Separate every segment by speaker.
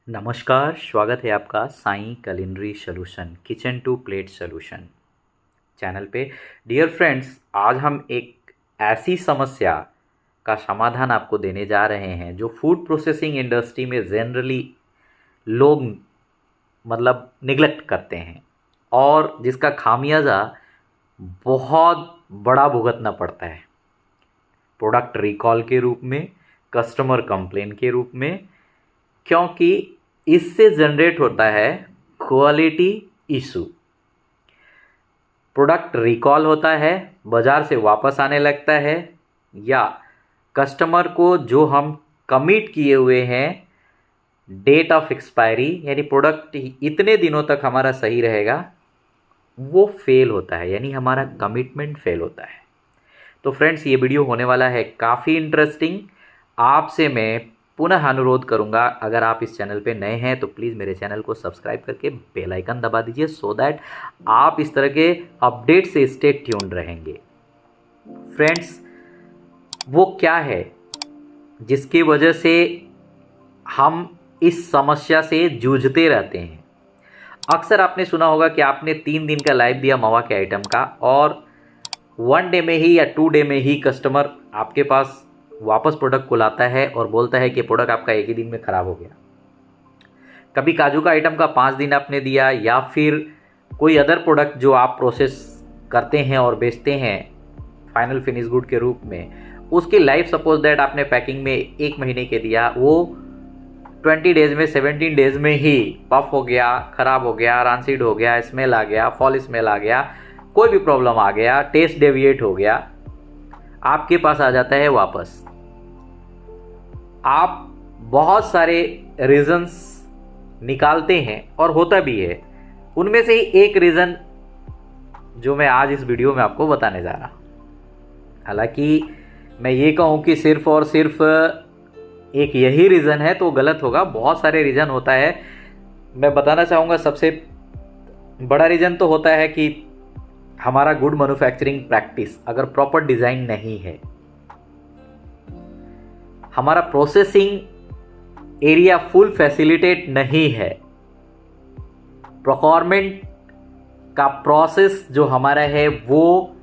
Speaker 1: नमस्कार, स्वागत है आपका Sai culinary solution kitchen to plate solution channel पे। डियर फ्रेंड्स, आज हम एक ऐसी समस्या का समाधान आपको देने जा रहे हैं जो फूड प्रोसेसिंग इंडस्ट्री में जनरली लोग निगलेक्ट करते हैं और जिसका खामियाजा बहुत बड़ा भुगतना पड़ता है। प्रोडक्ट रिकॉल के रूप में, कस्टमर कंप्लेन के रूप में, क्योंकि इससे जनरेट होता है क्वालिटी इशू। प्रोडक्ट रिकॉल होता है, बाज़ार से वापस आने लगता है, या कस्टमर को जो हम कमिट किए हुए हैं डेट ऑफ एक्सपायरी, यानी प्रोडक्ट इतने दिनों तक हमारा सही रहेगा, वो फेल होता है, यानी हमारा कमिटमेंट फेल होता है। तो फ्रेंड्स, ये वीडियो होने वाला है काफ़ी इंटरेस्टिंग। आपसे मैं पुनः अनुरोध करूंगा, अगर आप इस चैनल पे नए हैं तो प्लीज़ मेरे चैनल को सब्सक्राइब करके बेल आइकन दबा दीजिए, सो दैट आप इस तरह के अपडेट से स्टे ट्यून्ड रहेंगे। फ्रेंड्स, वो क्या है जिसकी वजह से हम इस समस्या से जूझते रहते हैं? अक्सर आपने सुना होगा कि आपने 3 दिन का लाइफ दिया मावा के आइटम का, और 1 डे में ही या 2 डे में ही कस्टमर आपके पास वापस प्रोडक्ट को लाता है और बोलता है कि प्रोडक्ट आपका एक ही दिन में ख़राब हो गया। कभी काजू का आइटम का 5 दिन आपने दिया, या फिर कोई अदर प्रोडक्ट जो आप प्रोसेस करते हैं और बेचते हैं फाइनल फिनिश गुड के रूप में, उसकी लाइफ सपोज दैट आपने पैकिंग में 1 महीने के दिया, वो 20 डेज़ में 17 डेज़ में ही पफ हो गया, ख़राब हो गया, रानसीड हो गया, स्मेल आ गया, फॉल स्मेल आ गया, कोई भी प्रॉब्लम आ गया, टेस्ट डेविएट हो गया, आपके पास आ जाता है वापस। आप बहुत सारे रीज़न्स निकालते हैं और होता भी है। उनमें से ही एक रीज़न जो मैं आज इस वीडियो में आपको बताने जा रहा हूँ। हालांकि मैं ये कहूँ कि सिर्फ और सिर्फ एक यही रीज़न है तो गलत होगा, बहुत सारे रीज़न होता है। मैं बताना चाहूँगा, सबसे बड़ा रीज़न तो होता है कि हमारा गुड मैन्युफैक्चरिंग प्रैक्टिस अगर प्रॉपर डिज़ाइन नहीं है, हमारा प्रोसेसिंग एरिया फुल फैसिलिटेट नहीं है, प्रोक्योरमेंट का प्रोसेस जो हमारा है वो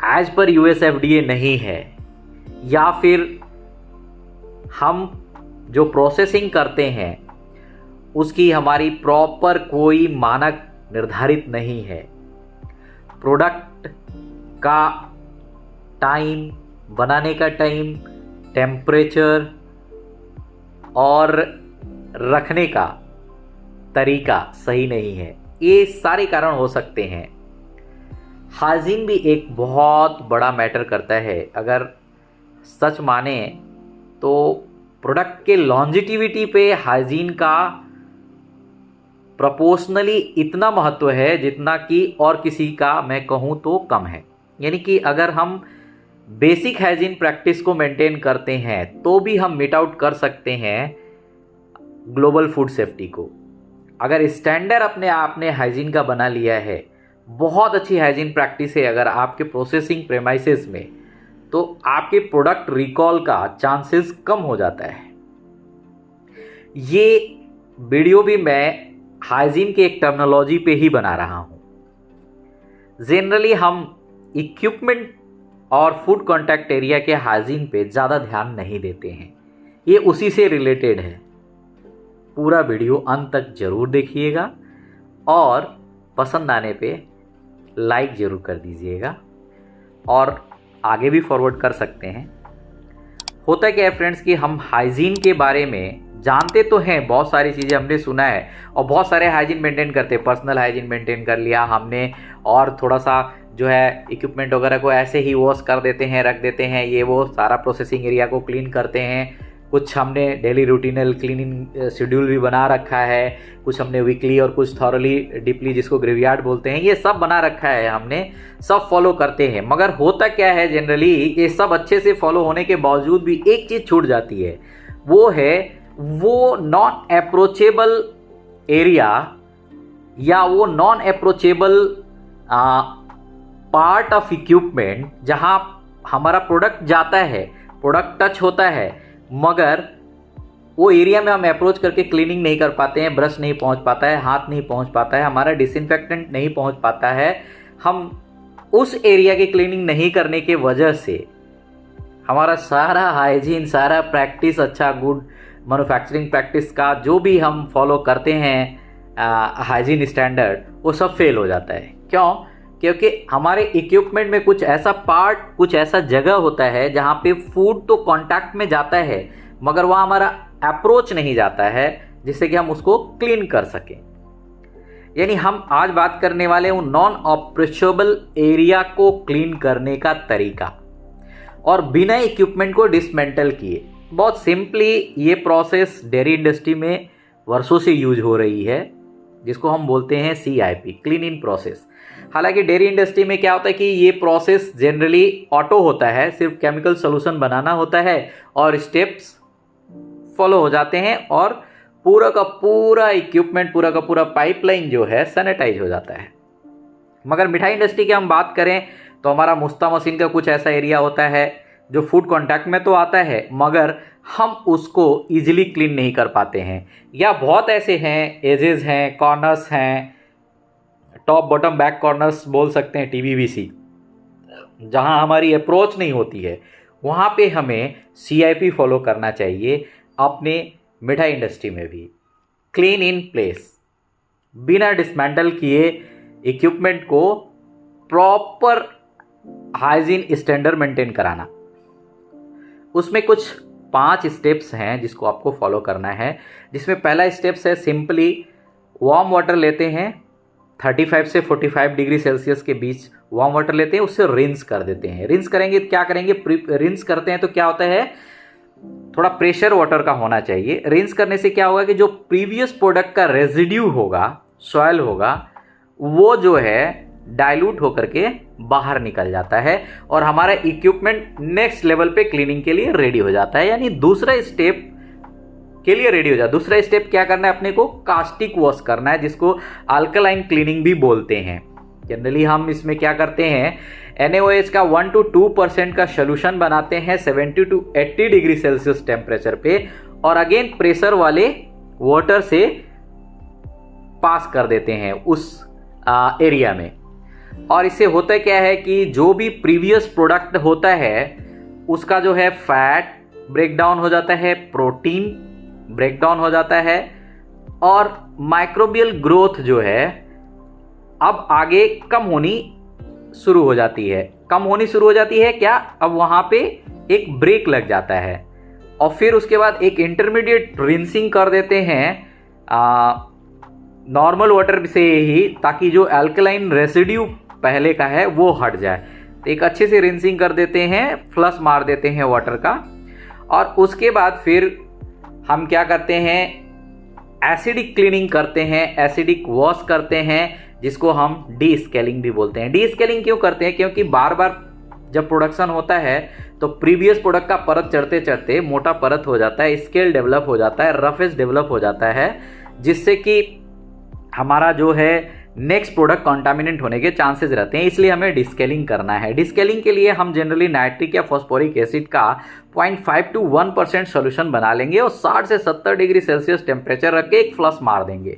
Speaker 1: एज पर यूएस एफडीए नहीं है, या फिर हम जो प्रोसेसिंग करते हैं उसकी हमारी प्रॉपर कोई मानक निर्धारित नहीं है, प्रोडक्ट का टाइम, बनाने का टाइम, टेम्परेचर और रखने का तरीका सही नहीं है, ये सारे कारण हो सकते हैं। हाइजीन भी एक बहुत बड़ा मैटर करता है। अगर सच माने तो प्रोडक्ट के लॉन्जिटिविटी पे हाइजीन का प्रोपोर्शनली इतना महत्व है जितना कि और किसी का मैं कहूँ तो कम है। यानी कि अगर हम बेसिक हाइजीन प्रैक्टिस को मेंटेन करते हैं तो भी हम मीट आउट कर सकते हैं ग्लोबल फूड सेफ्टी को। अगर स्टैंडर्ड अपने आपने हाइजीन का बना लिया है, बहुत अच्छी हाइजीन प्रैक्टिस है अगर आपके प्रोसेसिंग प्रेमाइसेस में, तो आपके प्रोडक्ट रिकॉल का चांसेस कम हो जाता है। ये वीडियो भी मैं हाइजीन के एक टर्मिनोलॉजी पे ही बना रहा हूँ। जनरली हम इक्विपमेंट और फूड कांटेक्ट एरिया के हाइजीन पे ज़्यादा ध्यान नहीं देते हैं, ये उसी से रिलेटेड है। पूरा वीडियो अंत तक ज़रूर देखिएगा और पसंद आने पे लाइक ज़रूर कर दीजिएगा, और आगे भी फॉरवर्ड कर सकते हैं। होता क्या है फ्रेंड्स कि हम हाइजीन के बारे में जानते तो हैं, बहुत सारी चीज़ें हमने सुना है और बहुत सारे हाइजीन मेंटेन करते हैं। पर्सनल हाइजीन मेंटेन कर लिया हमने, और थोड़ा सा जो है इक्विपमेंट वगैरह को ऐसे ही वॉश कर देते हैं, रख देते हैं, ये वो सारा प्रोसेसिंग एरिया को क्लीन करते हैं। कुछ हमने डेली रूटीनल क्लीनिंग शेड्यूल भी बना रखा है, कुछ हमने वीकली और कुछ थॉरली डीपली, जिसको ग्रेवयार्ड बोलते हैं, ये सब बना रखा है हमने, सब फॉलो करते हैं। मगर होता क्या है, जनरली ये सब अच्छे से फॉलो होने के बावजूद भी एक चीज़ छूट जाती है, वो है वो नॉन अप्रोचेबल एरिया या वो non approachable part of equipment जहाँ हमारा प्रोडक्ट जाता है, प्रोडक्ट टच होता है, मगर वो एरिया में हम अप्रोच करके क्लीनिंग नहीं कर पाते हैं, ब्रश नहीं पहुंच पाता है, हाथ नहीं पहुंच पाता है, हमारा डिसइंफेक्टेंट नहीं पहुंच पाता है, हम उस एरिया की क्लीनिंग नहीं करने के वजह से हमारा सारा हाइजीन, सारा प्रैक्टिस, अच्छा गुड मैन्युफैक्चरिंग प्रैक्टिस का जो भी हम फॉलो करते हैं हाइजीन स्टैंडर्ड, वो सब फेल हो जाता है। क्यों? क्योंकि हमारे इक्विपमेंट में कुछ ऐसा पार्ट, कुछ ऐसा जगह होता है जहाँ पे फूड तो कांटेक्ट में जाता है मगर वहाँ हमारा अप्रोच नहीं जाता है जिससे कि हम उसको क्लीन कर सकें। यानी हम आज बात करने वाले उन नॉन ऑपरेशनेबल एरिया को क्लीन करने का तरीका, और बिना इक्विपमेंट को डिसमेंटल किए। बहुत सिंपली ये प्रोसेस डेयरी इंडस्ट्री में वर्षों से यूज हो रही है, जिसको हम बोलते हैं CIP, क्लीन इन प्रोसेस। हालांकि डेयरी इंडस्ट्री में क्या होता है कि ये प्रोसेस जनरली ऑटो होता है, सिर्फ केमिकल सोल्यूशन बनाना होता है और स्टेप्स फॉलो हो जाते हैं और पूरा का पूरा इक्विपमेंट, पूरा का पूरा पाइपलाइन जो है सैनिटाइज हो जाता है। मगर मिठाई इंडस्ट्री की हम बात करें तो हमारा मुस्ता मशीन का कुछ ऐसा एरिया होता है जो फूड कांटेक्ट में तो आता है मगर हम उसको इजीली क्लीन नहीं कर पाते हैं, या बहुत ऐसे हैं, एजेस हैं, कॉर्नर्स हैं, टॉप बॉटम बैक कॉर्नर्स बोल सकते हैं, TBBC, जहां हमारी अप्रोच नहीं होती है। वहां पे हमें CIP फॉलो करना चाहिए अपने मिठाई इंडस्ट्री में भी। क्लीन इन प्लेस, बिना डिसमेंटल किए इक्विपमेंट को प्रॉपर हाइजीन स्टैंडर्ड मेंटेन कराना। उसमें कुछ 5 स्टेप्स हैं जिसको आपको फॉलो करना है, जिसमें पहला स्टेप्स है सिंपली वार्म वाटर लेते हैं, 35 से 45 डिग्री सेल्सियस के बीच वार्म वाटर लेते हैं, उससे रिंस कर देते हैं। रिंस करेंगे क्या करेंगे, रिंस करते हैं तो क्या होता है, थोड़ा प्रेशर वाटर का होना चाहिए। रिंस करने से क्या होगा कि जो प्रीवियस प्रोडक्ट का रेजिड्यू होगा, सॉइल होगा, वो जो है डाइल्यूट होकर के बाहर निकल जाता है और हमारा इक्विपमेंट नेक्स्ट लेवल पे क्लीनिंग के लिए रेडी हो जाता है, यानी दूसरा स्टेप के लिए रेडी हो जाता है। दूसरा स्टेप क्या करना है, अपने को कास्टिक वॉश करना है, जिसको अल्कलाइन क्लीनिंग भी बोलते हैं। जनरली हम इसमें क्या करते हैं, NaOH का 1 to 2% का सोल्यूशन बनाते हैं 70 to 80 डिग्री सेल्सियस टेम्परेचर पे, और अगेन प्रेशर वाले वाटर से पास कर देते हैं उस एरिया में। और इससे होता क्या है कि जो भी प्रीवियस प्रोडक्ट होता है उसका जो है फैट ब्रेक डाउन हो जाता है, प्रोटीन ब्रेक डाउन हो जाता है, और माइक्रोबियल ग्रोथ जो है अब आगे कम होनी शुरू हो जाती है। कम होनी शुरू हो जाती है क्या, अब वहाँ पे एक ब्रेक लग जाता है और फिर उसके बाद एक इंटरमीडिएट रिंसिंग कर देते हैं नॉर्मल वाटर से ही, ताकि जो अल्कलाइन रेसिड्यू पहले का है वो हट जाए। तो एक अच्छे से रिंसिंग कर देते हैं, फ्लश मार देते हैं वाटर का, और उसके बाद फिर हम क्या करते हैं, एसिडिक क्लीनिंग करते हैं, एसिडिक वॉश करते हैं, जिसको हम डी स्केलिंग भी बोलते हैं। डी स्केलिंग क्यों करते हैं, क्योंकि बार बार जब प्रोडक्शन होता है तो प्रीवियस प्रोडक्ट का परत चढ़ते चढ़ते मोटा परत हो जाता है, स्केल डेवलप हो जाता है, रफेज डेवलप हो जाता है, जिससे कि हमारा जो है नेक्स्ट प्रोडक्ट कॉन्टामिनेंट होने के चांसेस रहते हैं। इसलिए हमें डिस्केलिंग करना है। डिस्केलिंग के लिए हम जनरली नाइट्रिक या फॉस्फोरिक एसिड का 0.5 to 1% सोल्यूशन बना लेंगे और 60 से 70 डिग्री सेल्सियस टेम्परेचर रख के एक फ्लश मार देंगे।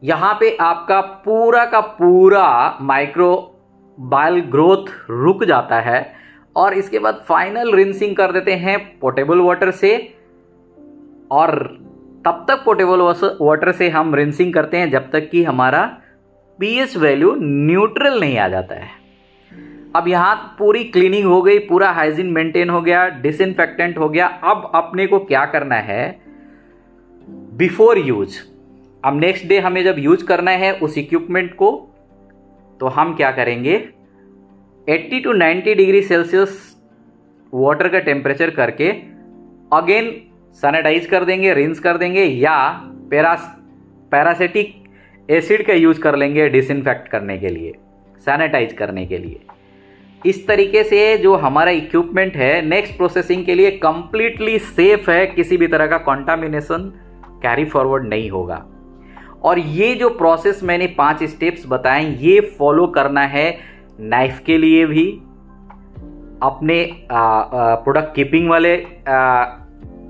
Speaker 1: यहां पे आपका पूरा का पूरा माइक्रोबायल ग्रोथ रुक जाता है और इसके बाद फाइनल रिंसिंग कर देते हैं पोर्टेबल वाटर से, और तब तक पोर्टेबल वाटर से हम रिंसिंग करते हैं जब तक कि हमारा pH वैल्यू न्यूट्रल नहीं आ जाता है। अब यहाँ पूरी क्लीनिंग हो गई, पूरा हाइजीन मेंटेन हो गया, डिसइंफेक्टेंट हो गया। अब अपने को क्या करना है, बिफोर यूज, अब नेक्स्ट डे हमें जब यूज करना है उस इक्विपमेंट को, तो हम क्या करेंगे, 80 to 90 डिग्री सेल्सियस वाटर का टेम्परेचर करके अगेन सैनिटाइज कर देंगे, रिंस कर देंगे, या पैरासिटिक एसिड का यूज कर लेंगे डिसइंफेक्ट करने के लिए, सैनिटाइज करने के लिए। इस तरीके से जो हमारा इक्विपमेंट है नेक्स्ट प्रोसेसिंग के लिए कंप्लीटली सेफ है, किसी भी तरह का कंटामिनेशन कैरी फॉरवर्ड नहीं होगा। और ये जो प्रोसेस मैंने 5 स्टेप्स बताए, ये फॉलो करना है नाइफ के लिए भी, अपने प्रोडक्ट कीपिंग वाले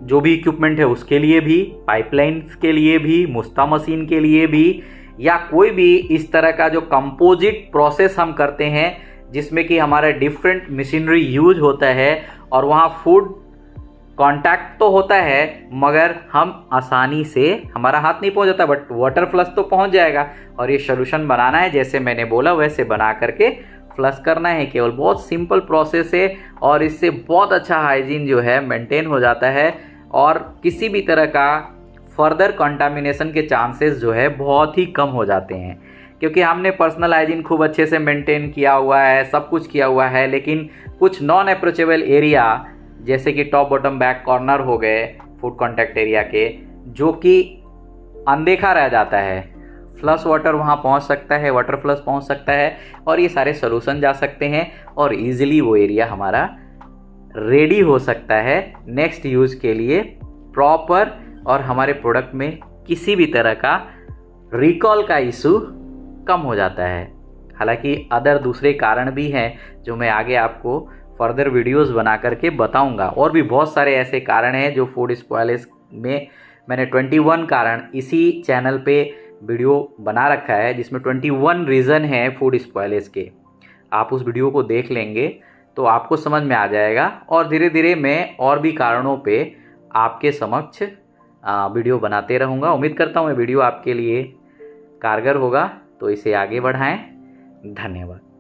Speaker 1: जो भी इक्विपमेंट है उसके लिए भी, पाइपलाइंस के लिए भी, मुस्ता मशीन के लिए भी, या कोई भी इस तरह का जो कंपोजिट प्रोसेस हम करते हैं जिसमें कि हमारा डिफरेंट मशीनरी यूज होता है और वहाँ फूड कांटेक्ट तो होता है मगर हम आसानी से हमारा हाथ नहीं पहुंच जाता, बट वाटर फ्लश तो पहुंच जाएगा। और ये सोल्यूशन बनाना है जैसे मैंने बोला वैसे बना करके फ्लश करना है, केवल बहुत सिंपल प्रोसेस है और इससे बहुत अच्छा हाइजीन जो है मेंटेन हो जाता है और किसी भी तरह का फर्दर कंटामिनेशन के चांसेस जो है बहुत ही कम हो जाते हैं, क्योंकि हमने पर्सनल हाइजीन खूब अच्छे से मेंटेन किया हुआ है, सब कुछ किया हुआ है, लेकिन कुछ नॉन अप्रोचेबल एरिया जैसे कि टॉप बॉटम बैक कॉर्नर हो गए फूड कांटेक्ट एरिया के, जो कि अनदेखा रह जाता है। फ्लश वाटर वहाँ पहुँच सकता है, वाटर फ्लश पहुँच सकता है और ये सारे सोल्यूशन जा सकते हैं और इजीली वो एरिया हमारा रेडी हो सकता है नेक्स्ट यूज़ के लिए प्रॉपर, और हमारे प्रोडक्ट में किसी भी तरह का रिकॉल का इशू कम हो जाता है। हालांकि अदर दूसरे कारण भी हैं जो मैं आगे आपको फर्दर वीडियोस बना करके बताऊंगा, और भी बहुत सारे ऐसे कारण हैं जो फूड स्पॉयलेज में मैंने 21 कारण इसी चैनल पे वीडियो बना रखा है, जिसमें 21 रीज़न है फूड स्पॉयलेज के। आप उस वीडियो को देख लेंगे तो आपको समझ में आ जाएगा और धीरे धीरे मैं और भी कारणों पे आपके समक्ष वीडियो बनाते रहूँगा। उम्मीद करता हूँ ये वीडियो आपके लिए कारगर होगा, तो इसे आगे बढ़ाएं। धन्यवाद।